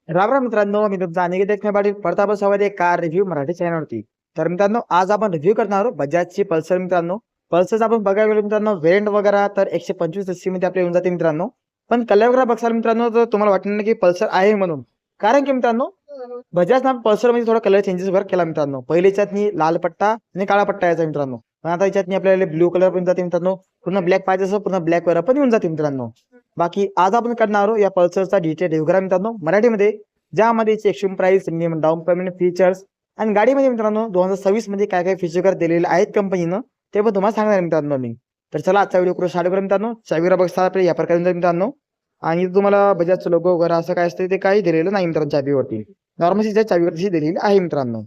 राम राम मित्रांनो, मी तुमचा अनिकेत देखणे प्रताप सवारी car review Marathi चॅनलवरती. तर मित्रांनो, आज आपण रिव्ह्यू करणार आहोत बजाजची पल्सर. मित्रांनो, पल्सर आपण बघायला गेलो मित्रांनो, वेरियंट वगैरे तर 125 मध्ये आपल्या येऊन जाते मित्रांनो. पण कलर वगैरे बघाल मित्रांनो, तर तुम्हाला वाटणार नाही की पल्सर आहे म्हणून. कारण की मित्रांनो, बजाज ना पल्सर मध्ये थोडा कलर चेंजेस वगैरे केला मित्रांनो. पहिले याच्यातनी लाल पट्टा आणि काळा पट्टा यायचा मित्रांनो. पण आता याच्यातनी आपल्याला ब्ल्यू कलर पण जाते मित्रांनो. पूर्ण ब्लॅक पाहिजे असं पूर्ण ब्लॅक वगैरे पण येऊन जाते मित्रांनो. बाकी आज आपण करणार आहोत या पल्सरचा डिटेल रिव्ह्यू करा मित्रांनो मराठीमध्ये, ज्यामध्ये extreme price, minimum down payment, features आणि गाडीमध्ये मित्रांनो 2026 मध्ये काय काय फीचर दिलेले आहेत कंपनीनं, ते पण तुम्हाला सांगणार मित्रांनो मी. तर चला आजचा व्हिडिओ करू स्टार्ट करू मित्रांनो. चावीरा बघता आपल्या या प्रकारे मित्रांनो. आणि तुम्हाला बजाजचं लोगो वगैरे असं काय असतं ते काही दिलेलं नाही मित्रांनो चावीवरती. नॉर्मली त्या चावीवरती दिलेली आहे मित्रांनो.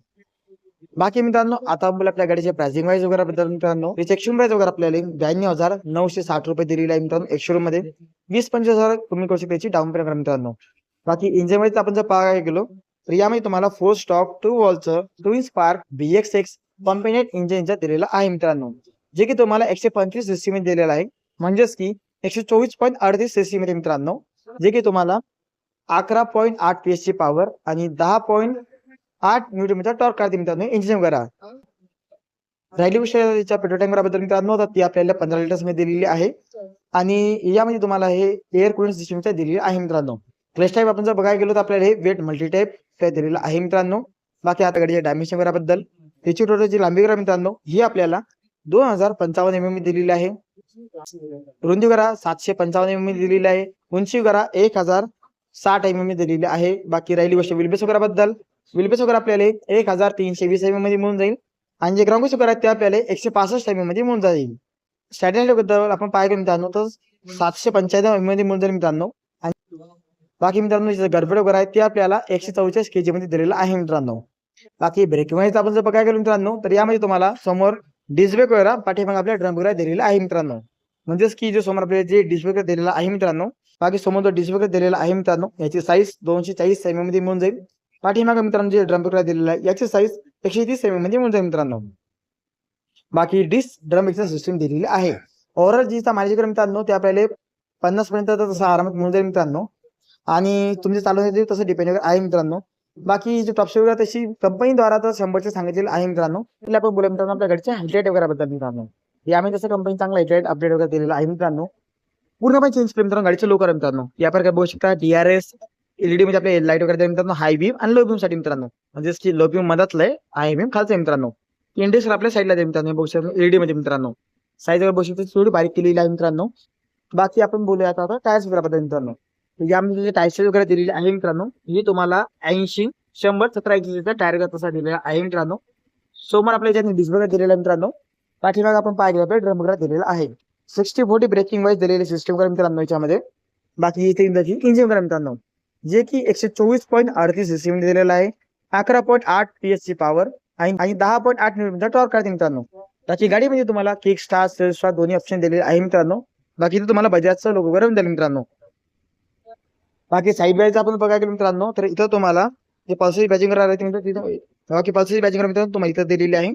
बाकी मित्रांनो, आता आपण आपल्या गाडीचे प्राइसिंग वाईज वगैरे बद्दल मित्रांनो, त्याची एक्सट्रीम प्राइस वगैरे आपल्याला 92,960 रुपये दिलेली आहे मित्रांनो. एक शोरूम मध्ये 20-25 हजार तुम्ही करू शकता त्याची डाऊन पेमेंट मित्रांनो. बाकी इंजिन मध्ये आपण जर पाहायला गेलो तर यामध्ये तुम्हाला 4 स्टॉक 2 वॉलचं ट्विन स्पार्क BX6 कॉम्बिनेट इंजिनचा दिलेला आहे मित्रांनो. जे की तुम्हाला 125 सीसी मध्ये दिलेला आहे. म्हणजेच की 124.38 सीसी मध्ये मित्रांनो. जे की तुम्हाला 11.8 PS ची पॉवर आणि 10.8 न्यूटन मीटर टॉर्क काढते मित्रांनो इंजिन वगैरे. राहिली गोष्ट याच्या पेट्रोल टँक बद्दल मित्रांनो, तर ती आपल्याला 15 लिटर्स मध्ये दिलेली आहे. आणि यामध्ये तुम्हाला हे एअर कूलिंग सिस्टमच्या दिलेली आहे मित्रांनो. क्लच टाईप आपण जर बघायला गेलो तर आपल्याला हे वेट मल्टी टाईप दिलेलं आहे मित्रांनो. बाकी आता गाडीच्या डायमेन्शन वगैरे बद्दल, त्याची टोटलची लांबी वगैरे मित्रांनो ही आपल्याला 2055 mm दिलेली आहे. रुंदी वगैरे 755 mm दिलेली आहे. उंची वगैरे 1060 mm दिलेली आहे. बाकी राहिली गोष्ट विलबेस वगैरे बद्दल, विलबेस वगैरे आपल्याला 1320 mm मध्ये मिळून जाईल. आणि जे ग्राउंड वगैरे ते आपल्याला 165 mm मध्ये मिळून जाईल. स्टँडर्ड बद्दल आपण पाहायला मित्रांनो तर 795 mm मध्ये मिळून जाईल मित्रांनो. आणि बाकी मित्रांनो जे गडबड वगैरे आहे ते आपल्याला 144 kg मध्ये दिलेलं आहे मित्रांनो. बाकी ब्रेक वाईज आपण जर बघायला गेलो मित्रांनो, तर यामध्ये तुम्हाला समोर डिस्क ब्रेक वगैरे, पाठीमागे आपल्या ड्रम वगैरे दिलेला आहे मित्रांनो. म्हणजेच की जो समोर आपल्याला जे डिस्क ब्रेक दिलेला आहे मित्रांनो, बाकी समोर जो डिस्क ब्रेक दिलेला आहे मित्रांनो, याची साईज 240 mm मध्ये मिळून जाईल. पाठीमागे मित्रांनो जे ड्रम ब्रेक दिलेला आहे याची साईज 130 mm मध्ये मिळून जाईल मित्रांनो. बाकी डिस्क ड्रम ब्रेकचा सिस्टम दिलेली आहे. ओव्हरऑल जीचा मायलेज मित्रांनो ते आपल्याला 50 पर्यंत तसं आरामात मिळून जाईल मित्रांनो. आणि तुमचे चालवण्याचे तसं डिपेंड आहे मित्रांनो. बाकी जे टॉप वगैरे तशी कंपनीद्वारा तर 100चे सांगितलेलं आहे मित्रांनो. त्याला आपण बोलूया मित्रांनो आपल्या गाडीच्या हेडलाईट वगैरे बद्दल मित्रांनो. यामध्ये तसं कंपनी चांगला हेडलाईट अपडेट वगैरे दिलेला आहे मित्रांनो. पूर्णपणे चेंज केलं मित्रांनो गाडीचं लोक मित्रांनो. या प्रकारे बघू शकता DRS LED मध्ये आपले लाईट वगैरे मित्रांनो, हाय बीम आणि लो बीम साठी मित्रांनो. म्हणजे की लो बीम मधातलं आहे, हाय बीम खालचं आहे मित्रांनो. इंडिकेटर आपल्या साईडला आहे मित्रांनो बघू शकता LED मध्ये मित्रांनो. साईज वगैरे बघू शकता थोडी बारीक केलेली आहे मित्रांनो. बाकी आपण बोलूया आता टायर्स वगैरे बद्दल मित्रांनो. यामध्ये जे टायर्स वगैरे दिलेले आहे मित्रांनो, हे तुम्हाला 80, 100, 70 इंचचा टायर तसा दिलेला आहे मित्रांनो. समोर आपल्या याच्यात डिस्क वगैरे दिलेला आहे मित्रांनो. पाठीमागे आपण पाहिजे आपल्या ड्रम वगैरे दिलेला आहे. 60-40 ब्रेकिंग वाईज दिलेली सिस्टम वगैरे मित्रांनो याच्यामध्ये. बाकी इथे इंजिन वगैरे मित्रांनो, जे की 124.38 सीसी मध्ये दिलेला आहे. 11.8 PS ची पॉवर आणि 10.8 न्यूटन टॉर्क काढते मित्रांनो. बाकी गाडीमध्ये तुम्हाला किक स्टार्ट, सेल्फ स्टार्ट दोन्ही ऑप्शन दिलेले आहे मित्रांनो. बाकी इथे तुम्हाला बजाजचा लोगो वगैरे दिला मित्रांनो. बाकी साईड बॅच आपण बघायला गेलो मित्रांनो, तर इथं तुम्हाला जे पल्सरची बॅचिंग तिथं बाकी पल्सरची बॅचिंग मित्रांनो तुम्हाला इथं दिलेली आहे.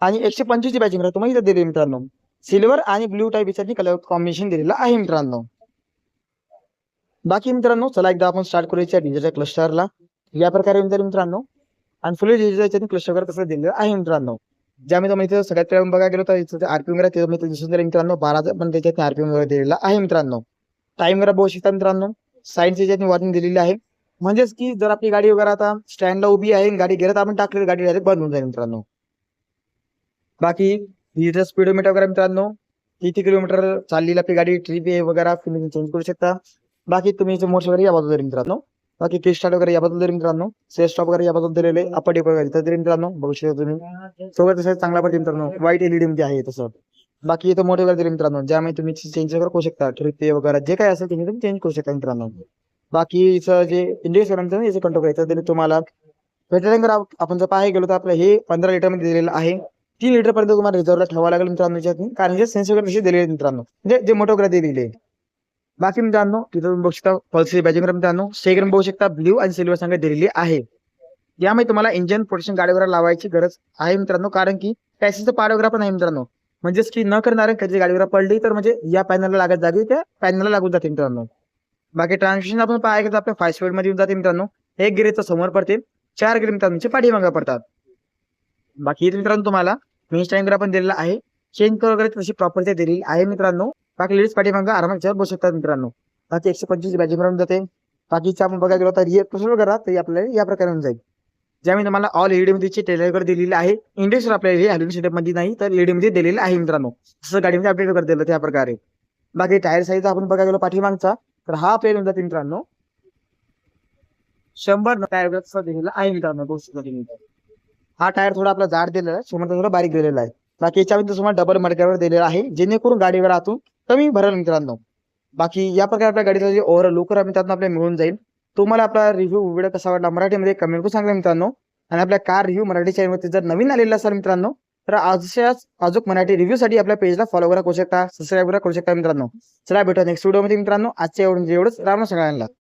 आणि 125 ची बॅचिंग तुम्हाला इथं दिलेली मित्रांनो. सिल्वर आणि ब्ल्यू टाईप यासाठी कलर कॉम्बिनेशन दिलेलं आहे मित्रांनो. बाकी मित्रांनो चला एकदा आपण स्टार्ट करूया डीजेच्या क्लस्टरला. या प्रकारे मित्रांनो आणि फुल डीजेच्या क्लस्टर कसं दिलेलं आहे मित्रांनो. ज्यामध्ये तुम्हाला इथं सगळ्यात पहिला बघायला गेलो तर इथं आरपीएम वगैरे ते दिसून दिलं मित्रांनो. 12 पण त्याच्यात आरपीएम वगैरे दिलेला आहे मित्रांनो. टाइम वगैरे बघू शकता मित्रांनो. साईडची याच्यात वॉर्निंग दिलेली आहे. म्हणजेच की जर आपली गाडी वगैरे आता स्टँडला उभी आहे, गाडी गेल्यात आपण टाकली गाडी डायरेक्ट बंद होऊन जाईल मित्रांनो. बाकी डिजिटल स्पीडोमीटर वगैरे मित्रांनो, किती किलोमीटर चाललेली आपली गाडी, ट्रिप आहे वगैरे तुम्ही चेंज करू शकता. बाकी तुम्ही मोड वगैरे या बाजूला मित्रांनो. बाकी किक स्टार्ट वगैरे या बाजूला मित्रांनो. सेफ स्टॉप वगैरे या बाजूला दिलेले. अपर डिप वगैरे इथं मित्रांनो बघू शकता तुम्ही. सोबत तसं चांगला पडते मित्रांनो, व्हाईट LED मध्ये आहे तसं. बाकी इथं मोड वगैरे दिले मित्रांनो, ज्यामध्ये तुम्ही चेंज वगैरे करू शकता. ट्रिप वगैरे जे काय असेल तुम्ही चेंज करू शकता मित्रांनो. बाकी इथं जे इंडिकेटर याचे कंट्रोल करायचं दिले तुम्हाला. पेट्रोल आपण जर पाहायला गेलो तर आपलं हे 15 लिटर मध्ये दिलेलं आहे. 3 लिटर पर्यंत तुम्हाला रिझर्वला ठेवावं लागेल मित्रांनो याच्यात, कारण जे सेन्स वगैरे तसे दिलेले मित्रांनो, म्हणजे जे मोठं वगैरे दिलेले. बाकी मित्रांनो तिथं बघू शकता पल्सरी बॅचिंग मित्रांनो. सेकंड बघू शकता ब्ल्यू आणि सिल्वर संख्या दिलेली आहे. यामध्ये तुम्हाला इंजिन प्रोटेक्शन गाडी वगैरे लावायची गरज आहे मित्रांनो, कारण की पॅसेजचं पार्ट वगैरे पण आहे मित्रांनो. म्हणजेच की न करणारे कधी गाडी वगैरे पडली तर म्हणजे या पॅनलला लागत जागी त्या पॅनलला लागून जाते मित्रांनो. बाकी ट्रान्समिशन आपण पाहायला तर आपल्या 5 स्पीड मध्ये येऊन जाते मित्रांनो. एक गिरेचा समोर पडते, 4 गिरे मित्रांनो पाठीमागे पडतात. बाकी इथे मित्रांनो तुम्हाला मेन स्टँड पण दिलेला आहे, चेंज कलर वगैरे तशी प्रॉपर्टी दिलेली आहे मित्रांनो. बाकी लेडीज पाठीमागे आरामात याच्यावर बसू शकतात मित्रांनो. बाकी 125 बॅटरी मिळून जाते. बाकीचं आपण बघायला गेलो तर रिअर करा तरी आपल्याला या प्रकारे होऊन जाईल. ज्यामध्ये तुम्हाला ऑल एलईडी मध्ये टेलर दिलेली आहे. इंडियन आपल्याला हे अल्युमिनियम सेटअप मध्ये नाही तर एलईडी मध्ये दिलेलं आहे मित्रांनो. जसं गाडीमध्ये अपडेट कर दिलं त्या प्रकारे. बाकी टायर साईज आपण बघायला गेलो पाठीमागचा तर हा आपल्याला येऊन जाते मित्रांनो 100 टायर दिलेला आहे मित्रांनो 200 मिलीमीटर. हा टायर थोडा आपला जाड दिलेला आहे, समोर थोडा बारीक दिलेला आहे. बाकी याच्यामध्ये तुम्हाला डबल मडक्यावर दिलेला आहे, जेणेकरून गाडीवर आतून कमी भरेल मित्रांनो. बाकी या प्रकारे आपल्या गाडीचा जे ओव्हरऑल लुक मित्रांनो आपल्याला मिळून जाईल. तुम्हाला आपला रिव्ह्यू व्हिडिओ कसा वाटला मराठीमध्ये कमेंट करून सांगा मित्रांनो. आणि आपल्या कार रिव्ह्यू मराठी चॅनलवरती जर नवीन आलेला असाल मित्रांनो तर अशाच अजून मराठी रिव्ह्यू साठी आपल्या पेजला फॉलो करू शकता, सबस्क्राईब करू शकता मित्रांनो. चला भेटूया नेक्स्ट व्हिडिओमध्ये मित्रांनो. आजच्या एवढंच राम सगळ्यांना.